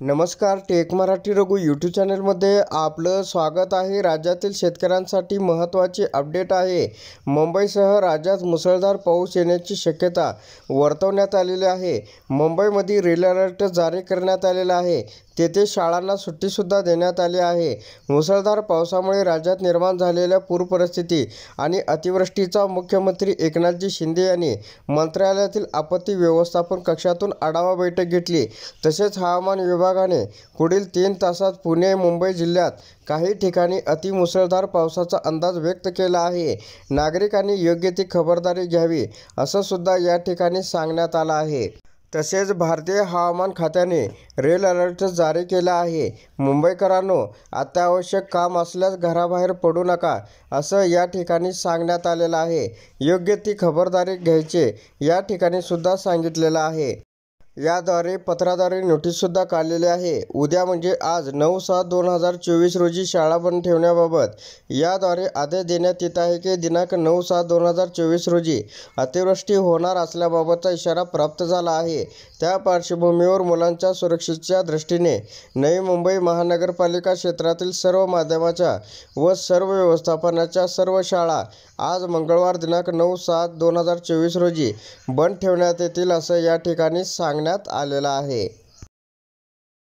नमस्कार, take Marathi Raghu YouTube चॅनलमध्ये आपलं स्वागत आहे। राज्यातील शेतकऱ्यांसाठी महत्त्वाची अपडेट आहे। मुंबईसह राज्यात मुसळधार पाऊस येण्याची शक्यता वर्तवण्यात आलेली आहे। मुंबईमध्ये रेड अलर्ट जारी करण्यात आलेला आहे। तेथे शाळांना सुट्टीसुद्धा देण्यात आली आहे। मुसळधार पावसामुळे राज्यात निर्माण झालेल्या पूर परिस्थिती आणि अतिवृष्टीचा मुख्यमंत्री एकनाथजी शिंदे यांनी मंत्रालयातील आपत्ती व्यवस्थापन कक्षातून आढावा बैठक घेतली। तसेच हवामान विभागाने पुढील 3 तासात पुणे मुंबई जिल्ह्यात काही ठिकाणी अतिमुसळधार पावसाचा अंदाज व्यक्त केला आहे। नागरिकांनी योग्य ती खबरदारी घ्यावी असं सुद्धा या ठिकाणी सांगण्यात आलं आहे। तसेच भारतीय हवामान खात्याने रेड अलर्ट जारी केला आहे। मुंबईकरांनो, अत्यावश्यक काम असल्यास घराबाहेर पडू नका असं या ठिकाणी सांगण्यात आलेलं आहे। योग्य ती खबरदारी घ्यायचे या ठिकाणी सुद्धा सांगितलेलं आहे। याद्वारे पत्राद्वारे नोटीससुद्धा काढलेली आहे। उद्या म्हणजे आज 9/7/2024 रोजी शाळा बंद ठेवण्याबाबत याद्वारे आदेश देण्यात येत आहे की दिनांक 9/7/2024 रोजी अतिवृष्टी होणार असल्याबाबतचा इशारा प्राप्त झाला आहे। त्या पार्श्वभूमीवर मुलांच्या सुरक्षेच्या दृष्टीने नवी मुंबई महानगरपालिका क्षेत्रातील सर्व माध्यमाच्या व सर्व व्यवस्थापनाच्या सर्व शाळा आज मंगळवार दिनांक 9/7/2024 रोजी बंद ठेवण्यात येतील असं या ठिकाणी सांगण्यात आलेलं आहे।